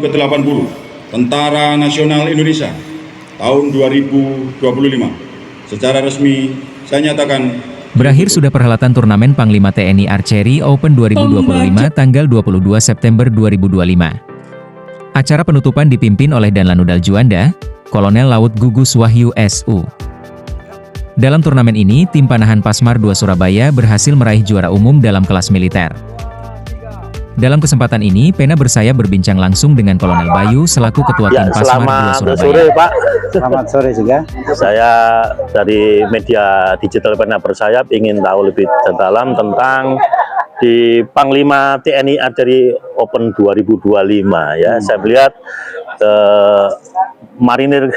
ke-80 Tentara Nasional Indonesia tahun 2025. Secara resmi saya nyatakan berakhir sudah perhelatan turnamen Panglima TNI Archery Open 2025 tanggal 22 September 2025. Acara penutupan dipimpin oleh Danlanudal Juanda, Kolonel Laut Gugus Wahyu SU. Dalam turnamen ini, tim panahan Pasmar II Surabaya berhasil meraih juara umum dalam kelas militer. Dalam kesempatan ini, Pena Bersayap berbincang langsung dengan Kolonel Bayu selaku Ketua Tim Pasmar II Surabaya. Selamat sore, Pak. Selamat sore juga. Saya dari media digital Pena Bersayap ingin tahu lebih dalam tentang di Panglima TNI Archery Open 2025 ya. Saya melihat Marinir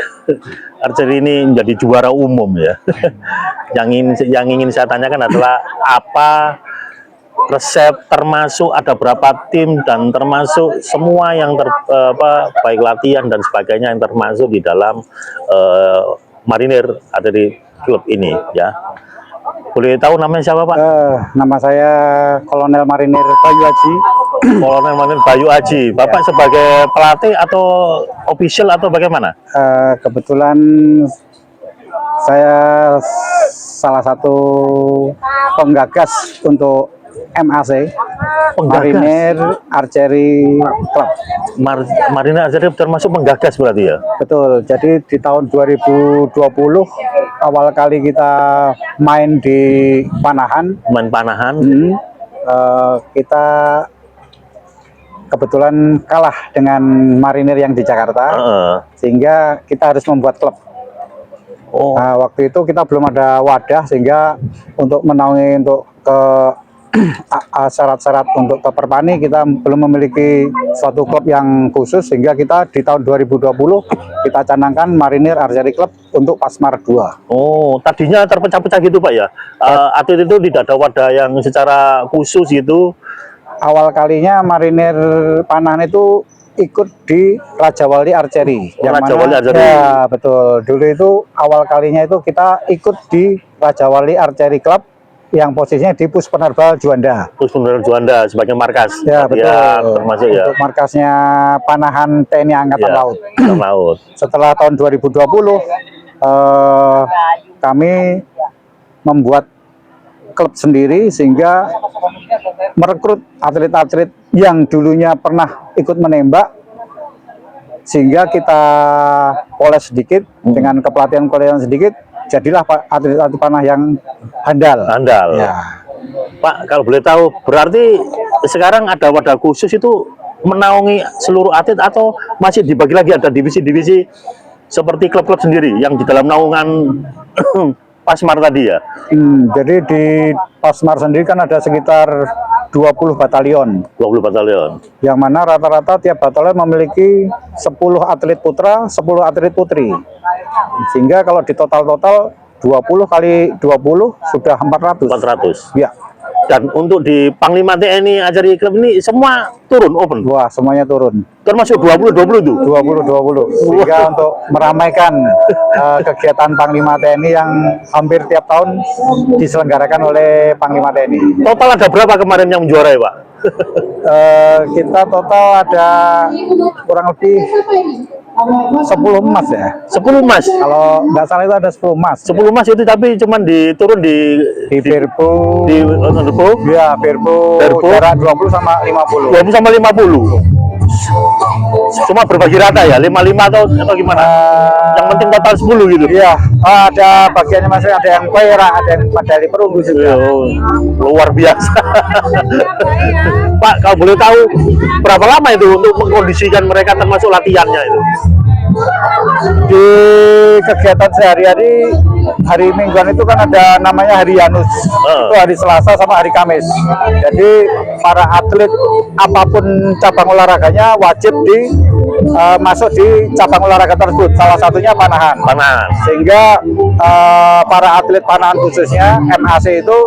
Archery ini menjadi juara umum ya. yang ingin saya tanyakan adalah apa resep, termasuk ada berapa tim dan termasuk semua yang baik latihan dan sebagainya yang termasuk di dalam Marinir Archery Club ini ya. Boleh tahu namanya siapa, Pak? Nama saya Kolonel Marinir Bayu Aji. Kolonel Marinir Bayu Aji. Bapak ya, sebagai pelatih atau official atau bagaimana? Kebetulan saya salah satu penggagas untuk MAC, Marinir Archery Club. Marinir Archery termasuk penggagas berarti ya? Betul. Jadi di tahun 2020 awal kali kita main di panahan. Main panahan. Kita kebetulan kalah dengan Marinir yang di Jakarta, sehingga kita harus membuat klub. Nah, waktu itu kita belum ada wadah, sehingga untuk menaungi untuk ke syarat-syarat untuk ke Perpani kita belum memiliki suatu klub yang khusus, sehingga kita di tahun 2020 kita canangkan Marinir Archery Club untuk Pasmar II. Oh, tadinya terpecah-pecah gitu, Pak ya? Atlet itu tidak ada wadah yang secara khusus gitu? Awal kalinya Marinir Panahan itu ikut di Raja Wali Archery. Raja Wali Archery. Ya, betul. Dulu itu awal kalinya itu kita ikut di Raja Wali Archery Club yang posisinya di Pus Penerbal Juanda. Pus Penerbal Juanda sebagai markas. Ya, betul. Ya, termasuk ya. Untuk markasnya panahan TNI Angkatan Laut. Laut. Setelah tahun 2020 kami membuat klub sendiri, sehingga merekrut atlet-atlet yang dulunya pernah ikut menembak, sehingga kita poles sedikit dengan kepelatihan sedikit, jadilah atlet-atlet panah yang handal. Ya. Pak, kalau boleh tahu, berarti sekarang ada wadah khusus itu menaungi seluruh atlet atau masih dibagi lagi ada divisi-divisi seperti klub-klub sendiri yang di dalam naungan Pasmar tadi ya? Jadi di Pasmar sendiri kan ada sekitar 20 batalion. 20 batalion. Yang mana rata-rata tiap batalion memiliki 10 atlet putra, 10 atlet putri. Sehingga kalau di total-total 20 kali 20 sudah 400. 400. Ya. Dan untuk di Panglima TNI Archery Club ini semua turun open? Wah, semuanya turun. Termasuk 20-20 itu? 20-20. Sehingga untuk meramaikan kegiatan Panglima TNI yang hampir tiap tahun diselenggarakan oleh Panglima TNI. Total ada berapa kemarin yang menjuarai, Pak? Kita total ada kurang lebih 10 emas ya. 10 emas? Kalau nggak salah itu ada 10 emas. 10 emas itu tapi cuman diturun di Birbo. Di Birbo? Ya, Birbo jarak 20 sama 50. 20 sama 50. Cuma berbagi rata ya, 55 atau gimana? Yang penting total 10 gitu. Iya, ada bagiannya masih ada yang perak, ada yang medali perunggu juga. Luar biasa. Pak, kalau boleh tahu berapa lama itu untuk mengkondisikan mereka termasuk latihannya itu? Di kegiatan sehari-hari, hari mingguan itu kan ada namanya hari Yanus. Itu hari Selasa sama hari Kamis. Jadi para atlet apapun cabang olahraganya wajib masuk di cabang olahraga tersebut. Salah satunya panahan. Sehingga para atlet panahan khususnya MAC itu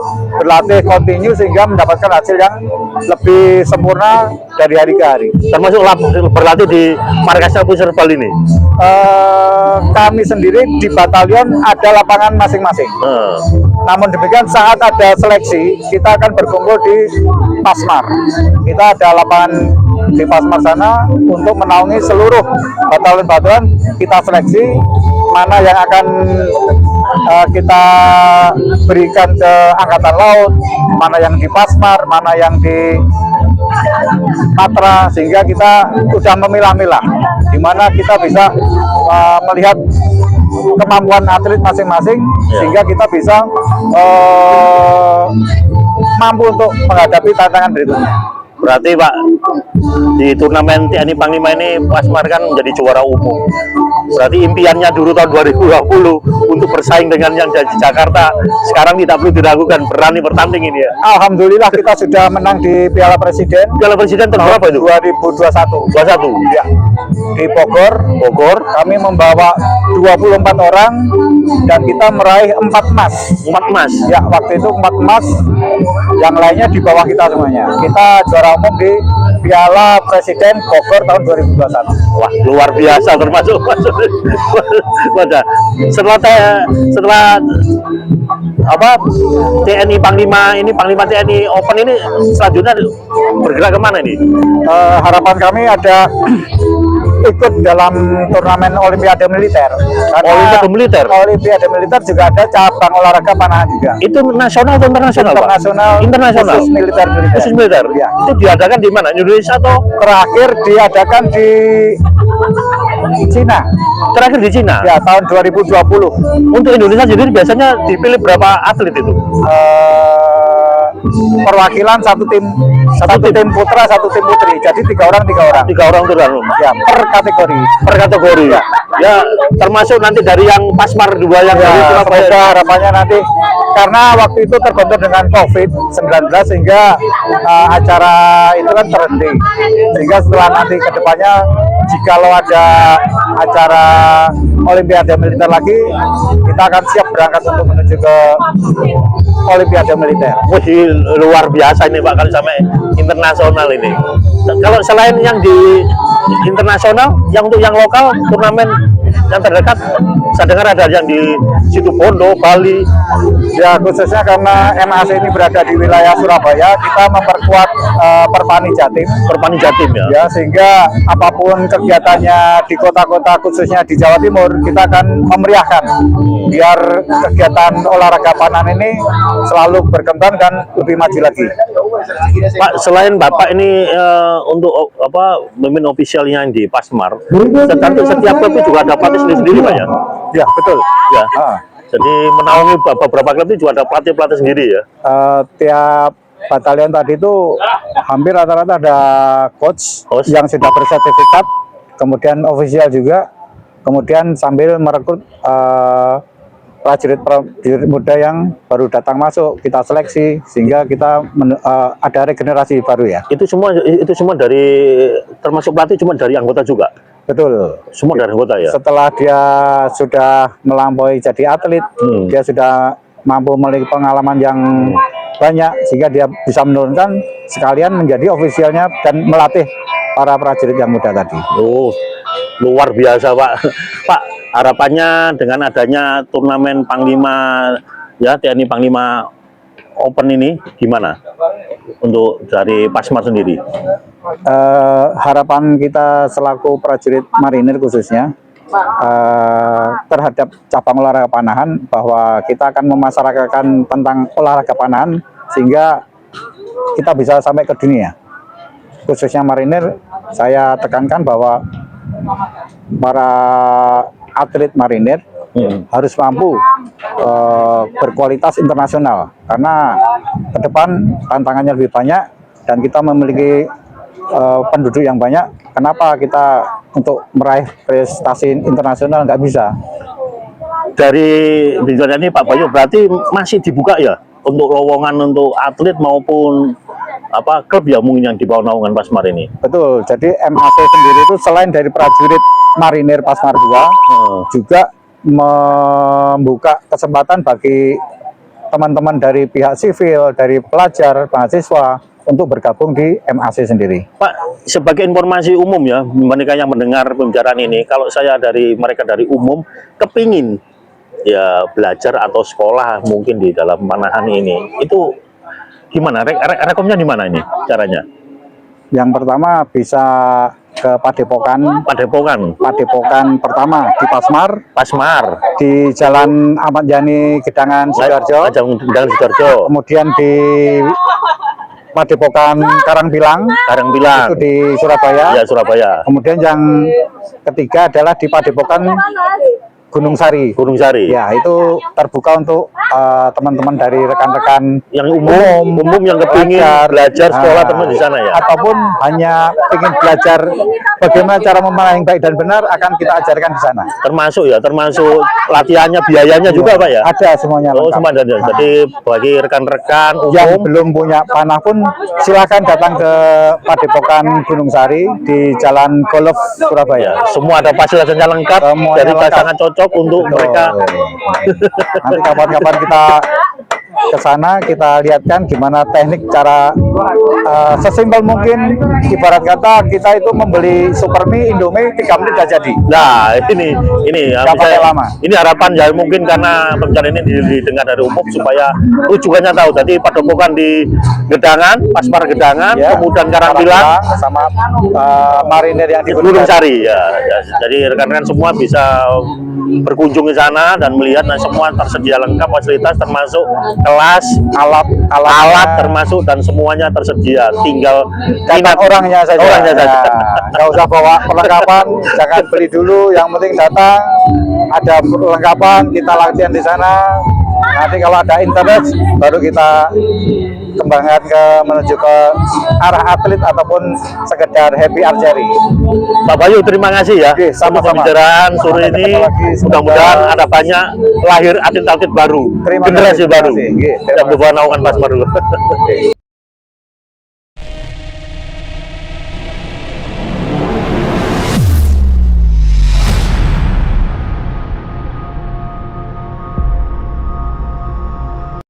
berlatih kontinu sehingga mendapatkan hasil yang lebih sempurna dari hari ke hari. Termasuk berlatih di markasnya Pus Penerbal ini? Kami sendiri di batalion ada lapangan masing-masing. Namun demikian saat ada seleksi kita akan berkumpul di Pasmar. Kita ada lapangan di Pasmar sana untuk menaungi seluruh batalan-batalan kita seleksi mana yang akan kita berikan ke Angkatan Laut, mana yang di Pasmar, mana yang di Matra, sehingga kita sudah memilah-milah di mana kita bisa melihat kemampuan atlet masing-masing sehingga kita bisa mampu untuk menghadapi tantangan berikutnya. Berarti Pak, di turnamen TNI Panglima ini Pasmar kan menjadi juara umum. Berarti impiannya dulu tahun 2020 untuk bersaing dengan yang dari Jakarta, sekarang tidak perlu diragukan, berani bertanding ini ya. Alhamdulillah kita sudah menang di Piala Presiden. Piala Presiden tahun berapa itu? 2021. 21. Ya. Di Bogor kami membawa 24 orang dan kita meraih 4 emas. 4 emas. Ya, waktu itu 4 emas. Yang lainnya di bawah kita semuanya. Kita juara umum di Piala Presiden Bogor tahun 2021. Wah, luar biasa termasuk pada setelah apa TNI Panglima ini, Panglima TNI Open ini selanjutnya bergerak kemana ini? Harapan kami ada ikut dalam turnamen Olimpiade Militer. Olimpiade Militer juga ada cabang olahraga panahan juga. Itu nasional atau internasional, Pak? Internasional. Khusus militer. Khusus militer. Ya. Itu diadakan di mana? Indonesia atau terakhir diadakan di Cina? Terakhir di Cina. Ya, tahun 2020. Untuk Indonesia sendiri biasanya dipilih berapa atlet itu? Perwakilan satu tim putra, satu tim putri. Jadi 3 orang. 3 orang turun. Ya, per kategori. Ya. Ya, termasuk nanti dari yang Pasmar 2 yang dari Ya, Surabaya. semoga harapannya nanti karena waktu itu terbentur dengan COVID-19 sehingga acara itu kan terhenti. Sehingga setelah nanti ke depannya jikalau ada acara Olimpiade Militer lagi, kita akan siap berangkat untuk menuju ke Olimpiade Militer. Wih, luar biasa ini Pak, kalau sampai internasional ini. Kalau selain yang di internasional, yang untuk yang lokal turnamen yang terdekat, saya dengar ada yang di Situbondo, Bali. Ya, khususnya karena MAC ini berada di wilayah Surabaya, kita memperkuat Perpani Jatim. Perpani Jatim ya. Ya, sehingga apapun kegiatannya di kota-kota khususnya di Jawa Timur, kita akan memeriahkan biar kegiatan olahraga panahan ini selalu berkembang dan lebih maju lagi. Pak, selain Bapak ini untuk apa memimpin ofisialnya yang di Pasmar, setiap klub itu juga ada pelatih sendiri Pak ya? Ya, betul. Ya. Jadi menaungi beberapa klub itu juga ada pelatih sendiri ya? Tiap batalion tadi itu hampir rata-rata ada coach yang sudah bersertifikat, kemudian ofisial juga, kemudian sambil merekrut prajurit muda yang baru datang masuk, kita seleksi sehingga kita ada regenerasi baru ya. Itu semua dari termasuk pelatih cuma dari anggota juga. Betul. Semua dari anggota ya. Setelah dia sudah melampaui jadi atlet, dia sudah mampu memiliki pengalaman yang banyak sehingga dia bisa menurunkan sekalian menjadi ofisialnya dan melatih para prajurit yang muda tadi. Oh, luar biasa Pak. Pak, harapannya dengan adanya turnamen Panglima ya TNI Panglima Open ini gimana untuk dari Pasmar sendiri? Harapan kita selaku prajurit marinir khususnya terhadap cabang olahraga panahan bahwa kita akan memasyarakatkan tentang olahraga panahan sehingga kita bisa sampai ke dunia. Khususnya marinir, saya tekankan bahwa para atlet marinir harus mampu berkualitas internasional karena ke depan tantangannya lebih banyak dan kita memiliki penduduk yang banyak. Kenapa kita untuk meraih prestasi internasional nggak bisa? Dari bicara ini Pak Bayu berarti masih dibuka ya untuk lowongan untuk atlet maupun apa klub ya mungkin yang di bawah naungan Pasmar ini. Betul. Jadi MAC sendiri itu selain dari prajurit marinir Pasmar 2 juga membuka kesempatan bagi teman-teman dari pihak sivil, dari pelajar, mahasiswa untuk bergabung di MAC sendiri. Pak, sebagai informasi umum ya, mereka yang mendengar pembicaraan ini, kalau saya dari mereka dari umum kepingin ya belajar atau sekolah mungkin di dalam panahan ini, itu gimana? Rekomnya di mana ini caranya? Yang pertama bisa ke Padepokan. Padepokan pertama di Pasmar, di Jalan Ahmad Yani Gedangan Sidoarjo. Gedangan Sidoarjo. Kemudian di Padepokan Karangpilang itu di Surabaya. Ya, Surabaya. Kemudian yang ketiga adalah di Padepokan Gunung Sari. Ya, itu terbuka untuk teman-teman dari rekan-rekan yang umum yang kepingin belajar sekolah teman di sana ya. Ataupun hanya ingin belajar bagaimana cara memanah yang baik dan benar akan kita ajarkan di sana. Termasuk latihannya, biayanya juga Pak ya? Ada semuanya. Oh, semua ada. Jadi bagi rekan-rekan umum yang belum punya panah pun silakan datang ke Padepokan Gunung Sari di Jalan Golf Surabaya. Semua ada fasilitasnya lengkap, jadi sangat cocok untuk mereka. Nanti kapan-kapan kita ke sana, kita lihatkan gimana teknik cara sesimpel mungkin. Ibarat kata kita itu membeli super mie, Indomie 3 menit sudah jadi. Nah, ini lama. Ini harapan ya, mungkin karena pembicaraan ini didengar dari umum supaya rujukannya tahu. Tadi Padepokan di Gedangan, Pasmar Gedangan, ya, kemudian Karangpilang sama marinir yang di Gunung Sari ya. Jadi rekan-rekan semua bisa berkunjung ke sana dan melihat, semua tersedia lengkap fasilitas termasuk kelas, alat termasuk, dan semuanya tersedia, tinggal minat orangnya saja. Nggak usah bawa perlengkapan, jangan beli dulu, yang penting datang, ada perlengkapan, kita latihan di sana. Nanti kalau ada internet baru kita kembangkan menuju ke arah atlet ataupun sekedar happy archery. Pak Bayu, terima kasih ya. Oke, sama-sama. Pembicaraan sore ini, mudah-mudahan ada banyak lahir atlet-atlet baru, generasi baru yang berbawa naungan Pasmar dulu.